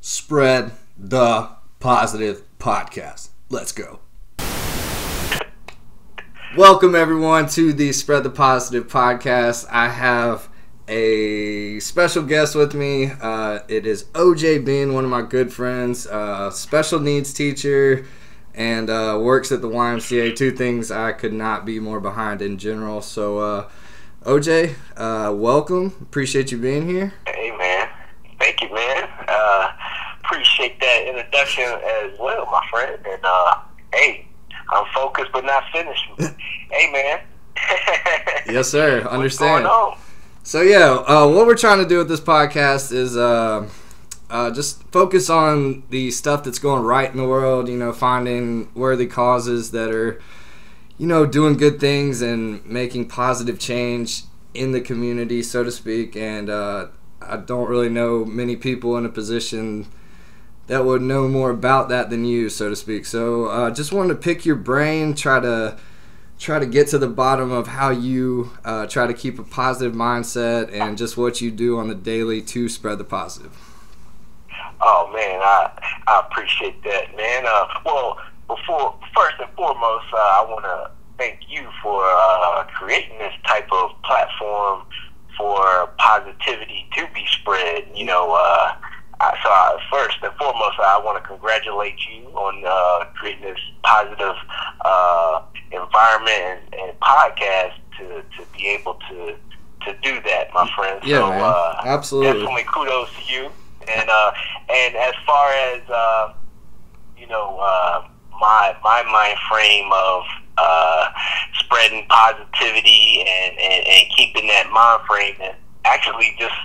Spread the Positive Podcast. Let's go. Welcome, everyone, to the Spread the Positive Podcast. I have a special guest with me. It is Beane, one of my good friends, special needs teacher, and works at the YMCA. Two things I could not be more behind in general. So, OJ, welcome. Appreciate you being here. Hey, man. Thank you, man. Appreciate that introduction as well, my friend. And, hey, I'm focused but not finished. Hey, man. Yes, sir. Understand. What's going on? So, yeah, what we're trying to do with this podcast is just focus on the stuff that's going right in the world, finding worthy causes that are, doing good things and making positive change in the community, so to speak. And I don't really know many people in a position that would know more about that than you, so to speak. So just wanted to pick your brain, try to get to the bottom of how you try to keep a positive mindset and just what you do on the daily to spread the positive. Oh, man, I appreciate that, man. Well, first and foremost, I want to thank you for creating this type of platform for positivity to be spread. First and foremost, I want to congratulate you on creating this positive environment and podcast to be able to do that, my friend. Yeah, so, man. Absolutely. Definitely kudos to you. And as far as my mind frame of spreading positivity and keeping that mind frame, and actually just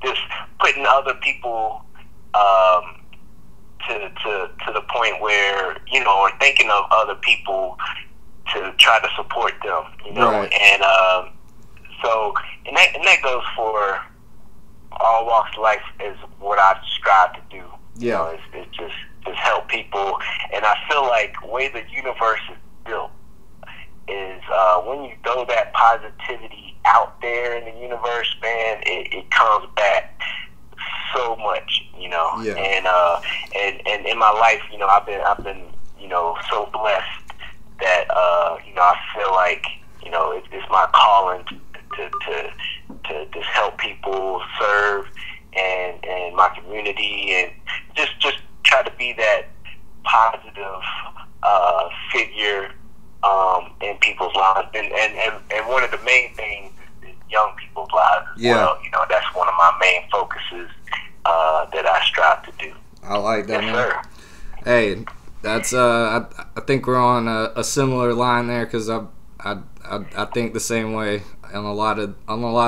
just putting other people to the point where or thinking of other people to try to support them, Right. And and that goes for all walks of life, is what I strive to do. Yeah. It's just help people. And I feel like the way the universe is built is when you throw that positivity out there in the universe, man, it comes back so much, Yeah. And in my life, I've been so blessed that I feel like it's my calling to just help people, serve and my community, and just try to be that positive figure in people's lives, and one of the main things is young people's lives as well. That's one of my main focuses that I strive to do. I like that, Yes, man. sir. Hey, that's I think we're on a similar line there, because I think the same way on a lot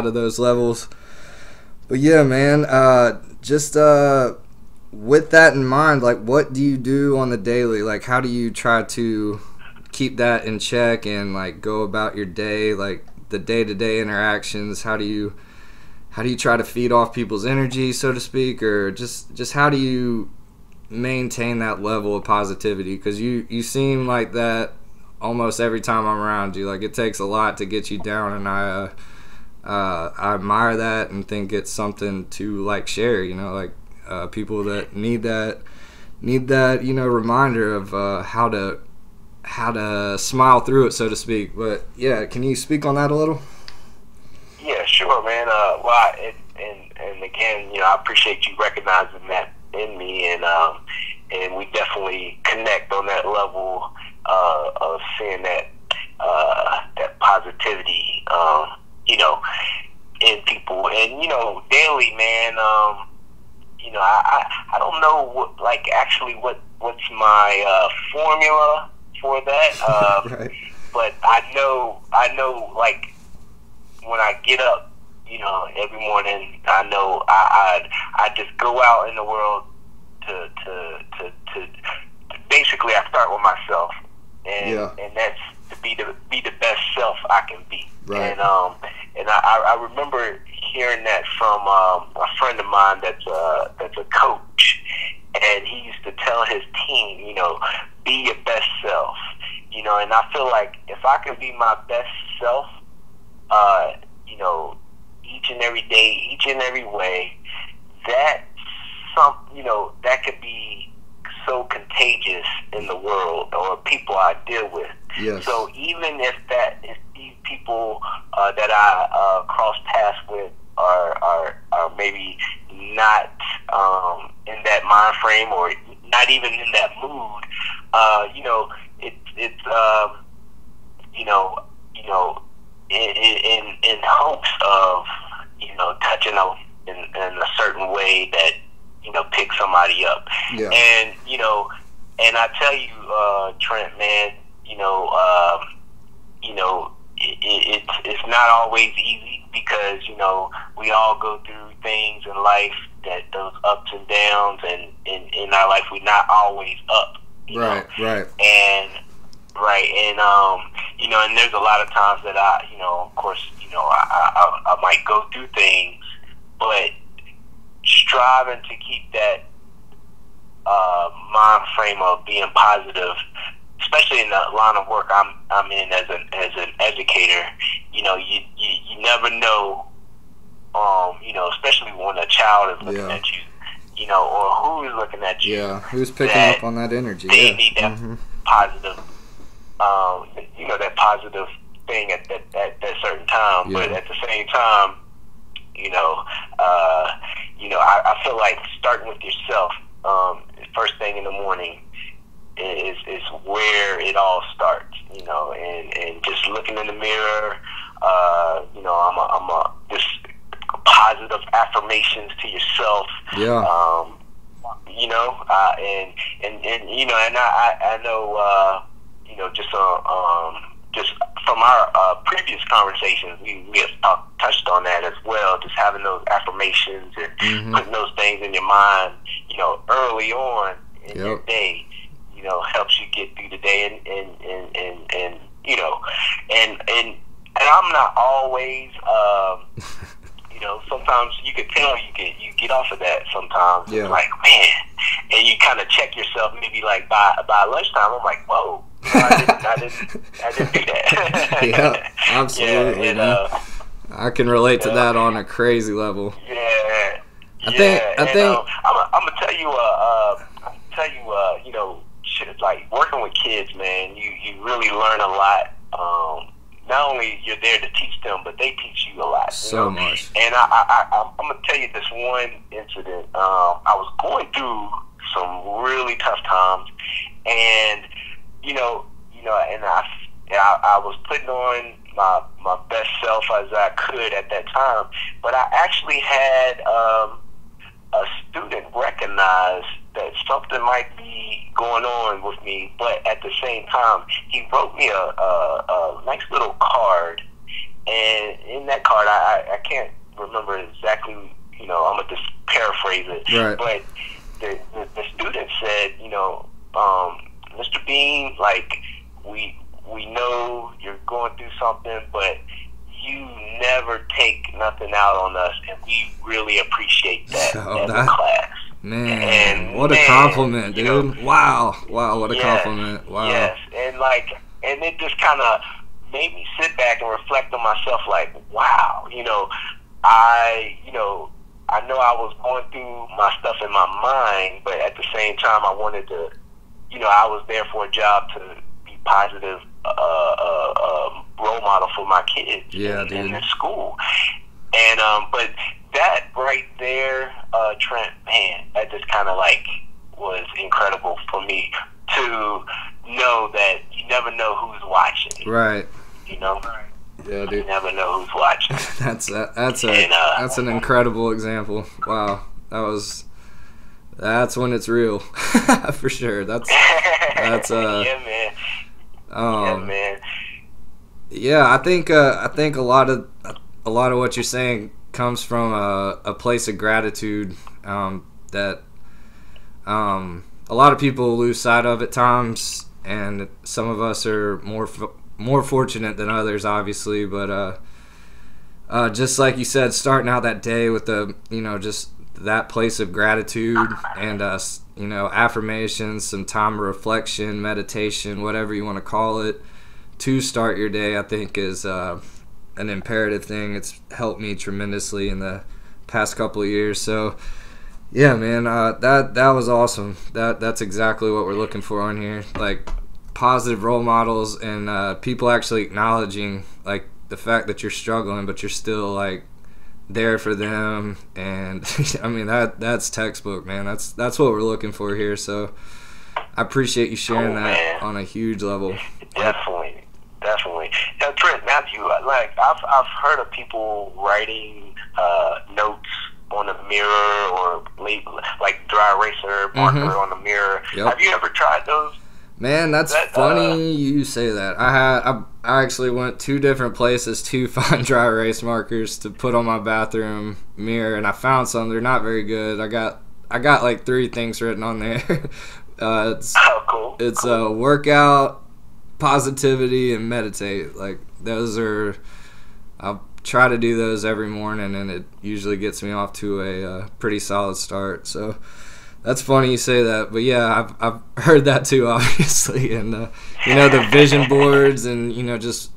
of those levels. But yeah, man, just with that in mind, like, what do you do on the daily? Like, how do you try to keep that in check and like go about your day, like the day-to-day interactions? How do you try to feed off people's energy, so to speak, or just how do you maintain that level of positivity? Because you seem like that almost every time I'm around you. Like, it takes a lot to get you down, and I admire that and think it's something to like share. People that need that reminder of how to smile through it, so to speak. But yeah, can you speak on that a little? Yeah, sure, man. And again, I appreciate you recognizing that in me, and we definitely connect on that level of seeing that positivity, in people, and daily, man. I don't know what's my formula for that, Right. but I know, like, when I get up, every morning, I know I just go out in the world to basically, I start with myself, and that's to be the best self I can be. Right. And I remember hearing that from a friend of mine that's a coach, and he used to tell his team, be your best self. And I feel like if I can be my best self, each and every day, each and every way, that that could be so contagious in the world or people I deal with. Yes. So even if these people that I cross paths with are maybe not in that mind frame or not even in that mood, in hopes of touching them in a certain way that pick somebody up. Yeah. And and I tell you, Trent, man, it's not always easy because we all go through things in life, that those ups and downs, and in our life we're not always up. Right. And there's a lot of times that of course, I might go through things, but striving to keep that mind frame of being positive, especially in the line of work I'm in as an educator. You never know, especially when a child is looking at you, or who is looking at you. Yeah, who's picking up on that energy? They need that positive, that positive thing at that certain time. Yeah. But at the same time, I feel like starting with yourself, first thing in the morning, is where it all starts. And just looking in the mirror, I'm a just positive affirmations to yourself. Yeah. And I know, just from our previous conversations, we have touched on that as well. Just having those affirmations and putting those things in your mind, early on in your day, helps you get through the day. And I'm not always, sometimes you could tell you get off of that sometimes. Yeah. Like, man, and you kind of check yourself maybe like by lunchtime. I'm like, whoa. I didn't do that. Yeah, absolutely. Yeah, and, I can relate to that on a crazy level. Yeah. I think. I'm gonna tell you, shit, like working with kids, man. You really learn a lot. Not only you're there to teach them, but they teach you a lot. So much. And I'm gonna tell you this one incident. I was going through some really tough times, and and I was putting on my best self as I could at that time. But I actually had a student recognize that something might be going on with me, but at the same time, he wrote me a nice little card, and in that card, I can't remember exactly. I'm gonna just paraphrase it, right. But the student said, Mr. Beane, like we know you're going through something, but you never take nothing out on us, and we really appreciate that as a class. Man, and what a compliment, dude. Wow, what a compliment. Wow. Yes, and it just kind of made me sit back and reflect on myself, like, wow, I know I was going through my stuff in my mind, but at the same time, I wanted to, I was there for a job to be positive role model for my kids in the school. And but that right there, Trent, man, that just kind of like was incredible for me to know that you never know who's watching. Right. Yeah, dude. You never know who's watching. That's an incredible example. Wow, that's when it's real, for sure. That's yeah, man. Yeah, man. Yeah, I think a lot of what you're saying comes from a place of gratitude that a lot of people lose sight of at times, and some of us are more fortunate than others, obviously. But just like you said, starting out that day with just that place of gratitude and affirmations, some time of reflection, meditation, whatever you want to call it, to start your day, I think is an imperative thing. It's helped me tremendously in the past couple of years. So yeah, man, that was awesome. That's exactly what we're looking for on here, like positive role models and people actually acknowledging like the fact that you're struggling, but you're still like there for them. And I mean that's textbook, man. That's what we're looking for here. So I appreciate you sharing that on a huge level. Definitely. Now, Trent, Matthew, like I've heard of people writing notes on a mirror or like dry eraser marker on the mirror. Yep. Have you ever tried those? Man, that's funny you say that. I actually went 2 different places to find dry erase markers to put on my bathroom mirror, and I found some. They're not very good. I got like 3 things written on there. Cool. It's workout, positivity, and meditate. Like those are. I'll try to do those every morning, and it usually gets me off to a pretty solid start. So that's funny you say that, but yeah, I've heard that too, obviously. And the vision boards, and just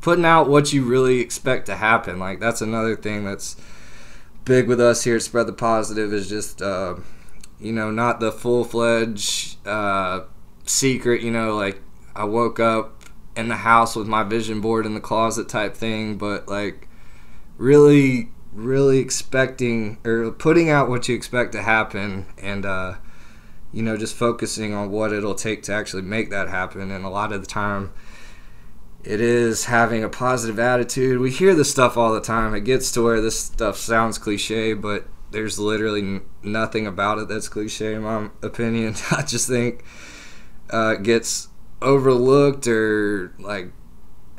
putting out what you really expect to happen. Like that's another thing that's big with us here at Spread the Positive, is just not the full-fledged secret. Like I woke up in the house with my vision board in the closet type thing, but like really expecting or putting out what you expect to happen, and just focusing on what it'll take to actually make that happen. And a lot of the time it is having a positive attitude. We hear this stuff all the time. It gets to where this stuff sounds cliche, but there's literally nothing about it that's cliche in my opinion. I just think it gets overlooked, or like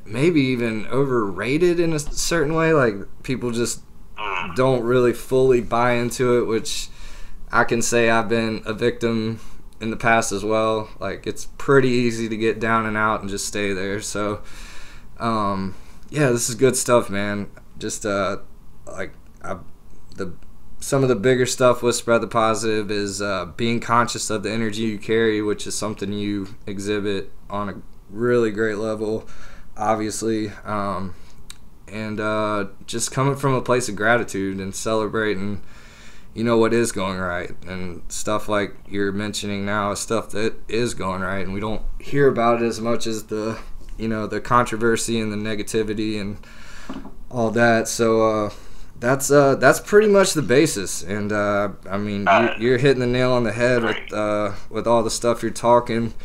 maybe even overrated in a certain way. Like people just don't really fully buy into it, which I can say I've been a victim in the past as well. Like it's pretty easy to get down and out and just stay there. So yeah, this is good stuff, man. Just some of the bigger stuff with Spread the Positive is being conscious of the energy you carry, which is something you exhibit on a really great level, obviously. And just coming from a place of gratitude and celebrating, what is going right. And stuff like you're mentioning now is stuff that is going right, and we don't hear about it as much as the controversy and the negativity and all that. So that's pretty much the basis. And I mean, you're hitting the nail on the head with all the stuff you're talking,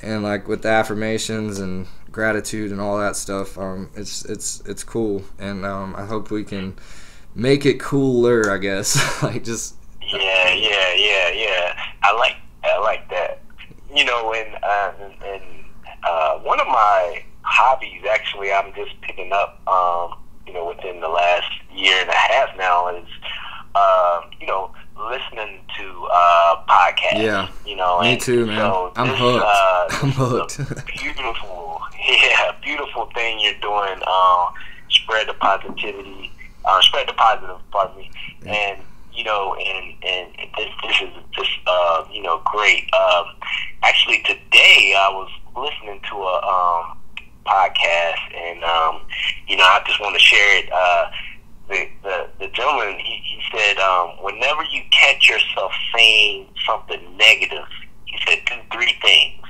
and like with the affirmations and gratitude and all that stuff. It's cool, and I hope we can make it cooler, I guess. Like just yeah. I like that. And one of my hobbies, actually, I'm just picking up within the last year and a half now, is listening to podcasts. Yeah, me too, man. So I'm hooked. Beautiful thing you're doing. Spread the positivity. Spread the positive. Pardon me. And this is just great. Actually, today I was listening to a podcast, and I just want to share it. The gentleman, he said, whenever you catch yourself saying something negative, he said, do 3 things.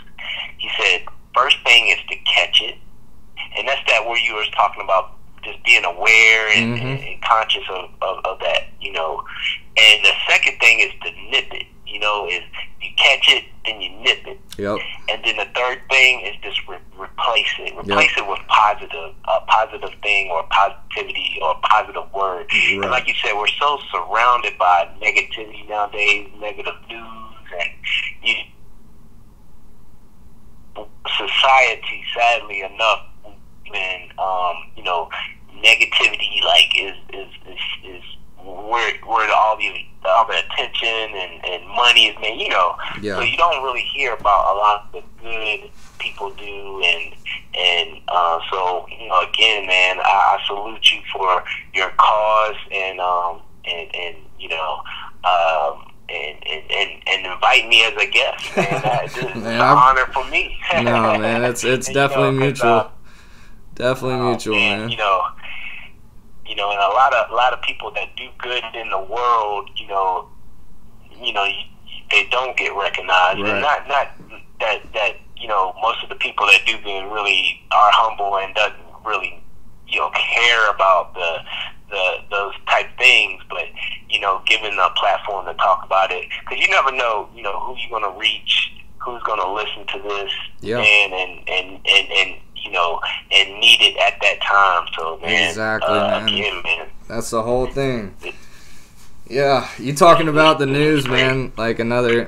He said, first thing is to catch it, and that's that where you were talking about just being aware and conscious of that, And the second thing is to nip it, is you catch it, then you nip it. Yep. And then the third thing is just replace it. Replace it with a positive thing or positivity or a positive word. Right. And like you said, we're so surrounded by negativity nowadays, negative news, and society, sadly enough, when negativity is where all the attention and money is made, So you don't really hear about a lot of the good people do, and so again, man, I salute you for your cause, and invite me as a guest, man. It's an honor for me. No, man, it's definitely mutual. Definitely mutual, man. And a lot of people that do good in the world, they don't get recognized, Right. and not that most of the people that do good really are humble and doesn't really care about those type things, but given a platform to talk about it, because you never know who you're going to reach, who's going to listen to this, Yeah. and need it at that time. So, man, Exactly, man. Again, man, That's the whole thing. Yeah, you talking about the news, man. Like another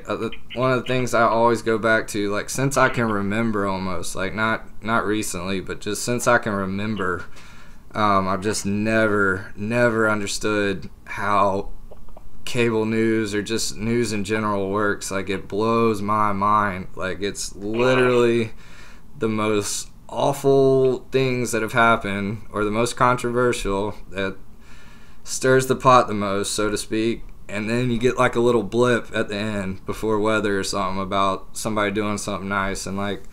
one of the things I always go back to, like since I can remember, almost like not recently, but just since I can remember, I've just never understood how cable news or just news in general works. Like it blows my mind. Like it's literally the most awful things that have happened, or the most controversial, that stirs the pot the most, so to speak, and then you get like a little blip at the end before weather or something about somebody doing something nice, and like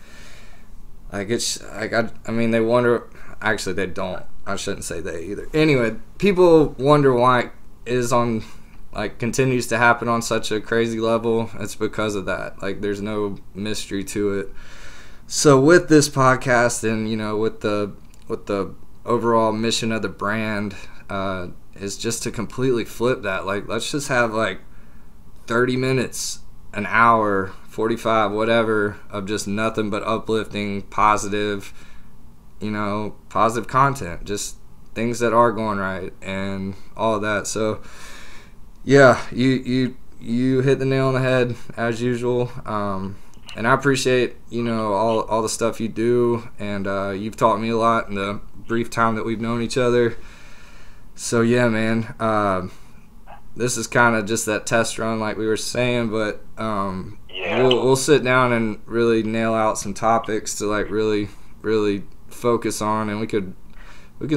it's like I mean they wonder, actually they don't, I shouldn't say they either. Anyway, people wonder why it is on, like, continues to happen on such a crazy level. It's because of that. Like there's no mystery to it. So with this podcast and with the overall mission of the brand, is just to completely flip that. Like, let's just have like 30 minutes, an hour, 45, whatever, of just nothing but uplifting, positive content, just things that are going right and all of that. So yeah, you hit the nail on the head as usual. And I appreciate all the stuff you do, and you've taught me a lot in the brief time that we've known each other. So yeah, man, this is kind of just that test run, like we were saying, but we'll sit down and really nail out some topics to like really focus on, and we can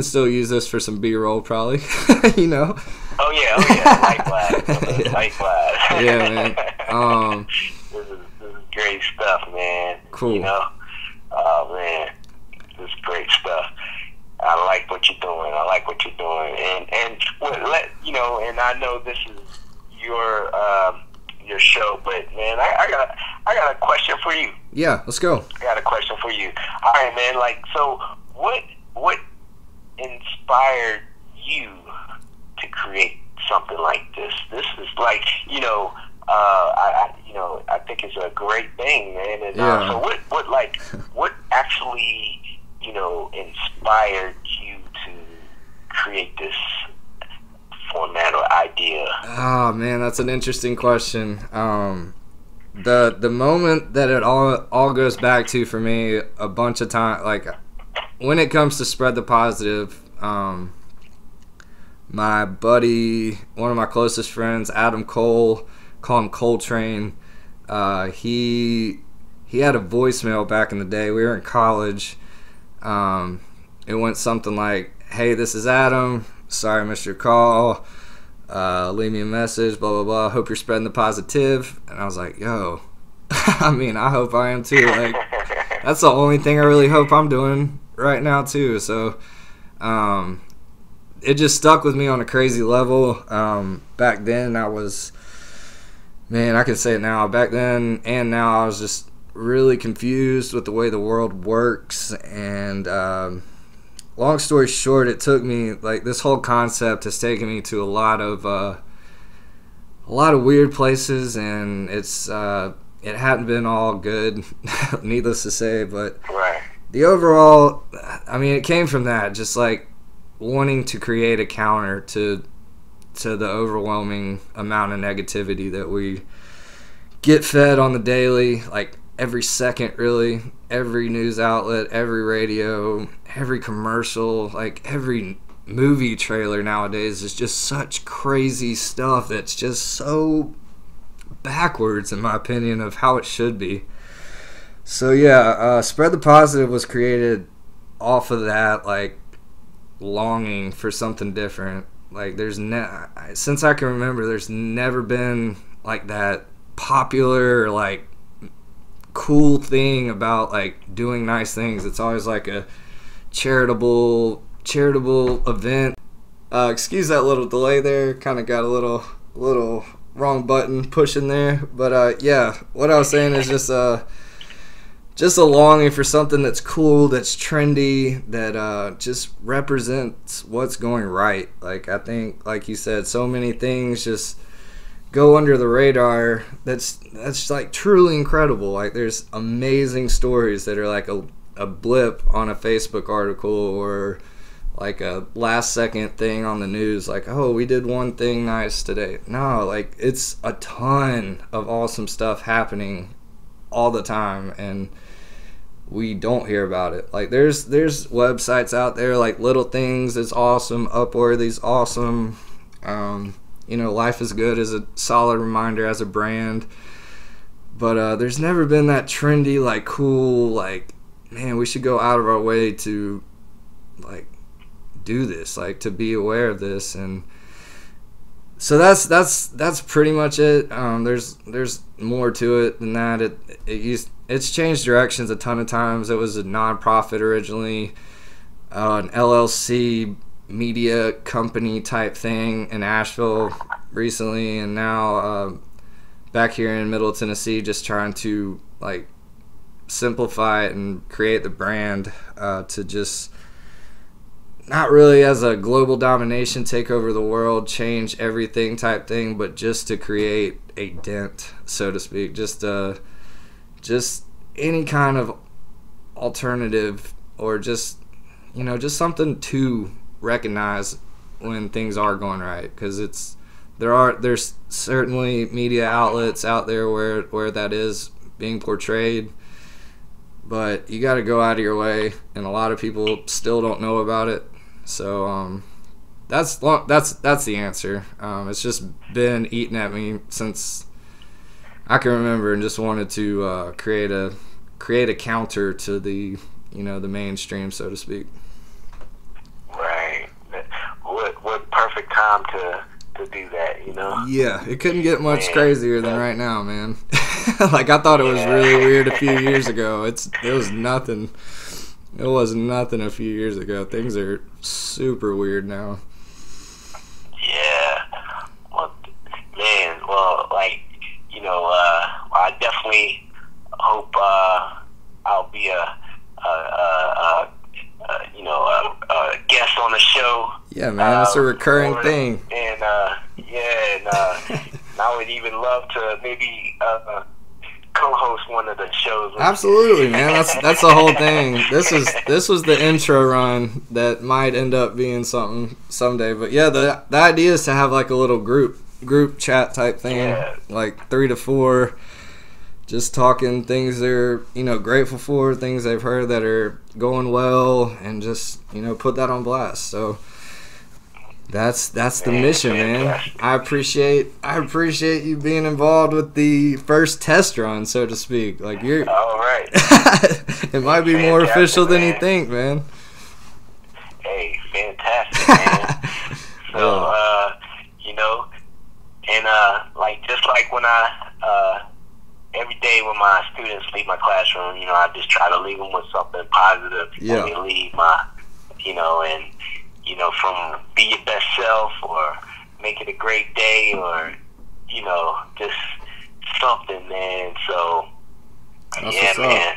still use this for some B-roll probably. Oh yeah, likewise. Yeah, man. This is great stuff, man. Cool. Oh man, this is great stuff. I like what you're doing. And and I know this is your show, but man, I got a question for you. Yeah, let's go. I got a question for you. All right, man. Like, so what inspired you to create something like this? This is like, I think it's a great thing, man. And yeah. So what actually, inspired you to create this format or idea? Oh man, that's an interesting question. The moment that it all goes back to for me a bunch of time, like when it comes to spread the positive, my buddy, one of my closest friends, Adam Cole, call him Coltrane, he had a voicemail back in the day. We were in college. It went something like, "Hey, this is Adam. Sorry I missed your call. Leave me a message, blah, blah, blah. Hope you're spreading the positive." And I was like, yo, I mean, I hope I am too. Like, that's the only thing I really hope I'm doing right now too. So, it just stuck with me on a crazy level. Back then I was, man, I can say it now. Back then and now I was just really confused with the way the world works. And, long story short, it took me, like, this whole concept has taken me to a lot of weird places, and it hadn't been all good, needless to say, but right. The overall, I mean, it came from that, just like wanting to create a counter to the overwhelming amount of negativity that we get fed on the daily, like every second, really. Every news outlet, every radio, every commercial, like every movie trailer nowadays is just such crazy stuff that's just so backwards, in my opinion, of how it should be. So yeah, Spread the Positive was created off of that, like, longing for something different. Like, since I can remember, there's never been like that popular or like cool thing about like doing nice things. It's always like a charitable event. Excuse that little delay there. Kind of got a little wrong button pushing there. But yeah, what I was saying is just a longing for something that's cool, that's trendy, that just represents what's going right. Like, I think, like you said, so many things just go under the radar. That's like truly incredible. Like, there's amazing stories that are like a blip on a Facebook article, or like a last second thing on the news, like, oh, we did one thing nice today. No, like, it's a ton of awesome stuff happening all the time, and we don't hear about it. Like, there's websites out there like Little Things is awesome, Upworthy's awesome. Life is Good is a solid reminder as a brand, but there's never been that trendy, like, cool, like, man, we should go out of our way to, like, do this, like, to be aware of this. And so that's pretty much it. There's more to it than that. It's changed directions a ton of times. It was a non-profit originally, an LLC media company type thing in Asheville recently, and now back here in Middle Tennessee, just trying to, like, simplify it and create the brand to just not really as a global domination, take over the world, change everything type thing, but just to create a dent, so to speak. Just any kind of alternative, or just something to recognize when things are going right, because there's certainly media outlets out there where that is being portrayed, but you got to go out of your way, and a lot of people still don't know about it. So that's the answer. It's just been eating at me since I can remember, and just wanted to create a counter to the the mainstream, so to speak. Right. What perfect time to do that, Yeah, it couldn't get much crazier than right now, man. Like, I thought it was really weird a few years ago. It was nothing. It was nothing a few years ago. Things are super weird now. Yeah. Well, man. Well, like, I definitely hope I'll be a guest on the show. Yeah, man, it's a recurring thing. And I would even love to maybe co-host one of the shows. Absolutely, man. That's the whole thing. This was the intro run that might end up being something someday. But yeah, the idea is to have like a little group chat type thing, like 3 to 4, just talking things they're grateful for, things they've heard that are going well, and just put that on blast. So that's the mission, man. I appreciate you being involved with the first test run, so to speak. Like, you're all right. It might be more official than you think, man. Hey, fantastic, man. So like, just like when I every day when my students leave my classroom, I just try to leave them with something positive when they leave from be your best self, or make it a great day, or just something, man. So that's man.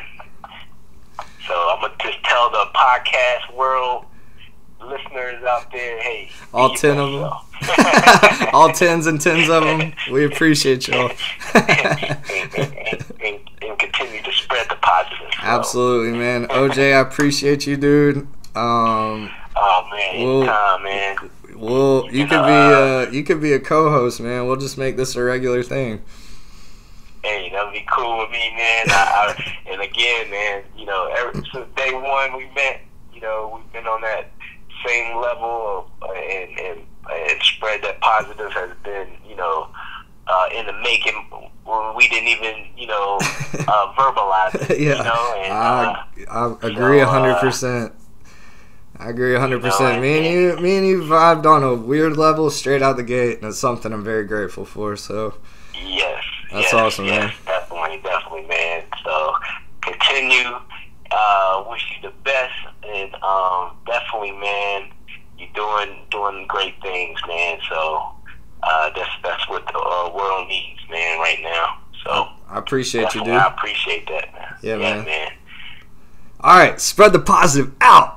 So I'm gonna just tell the podcast world listeners out there, hey, all 10 of them, all 10s and 10s of them, we appreciate y'all. and continue to spread the positive. So. Absolutely, man. OJ, I appreciate you, dude. Oh man, anytime, man. Well, you could be a co-host, man. We'll just make this a regular thing. Hey, that'd be cool with me, man. And again, man, ever since day one we met, we've been on that same level and spread that positive has been, in the making when we didn't even, verbalize it. Yeah, I agree 100%. I agree 100%. Me and you vibed on a weird level straight out the gate, and it's something I'm very grateful for. So yes, that's awesome, man. Definitely, man. So continue. Wish you the best. and definitely, man, you're doing great things, man. So that's what the world needs, man, right now. So I appreciate you, dude. I appreciate that, man. Yeah, man. man. All right, spread the positive out.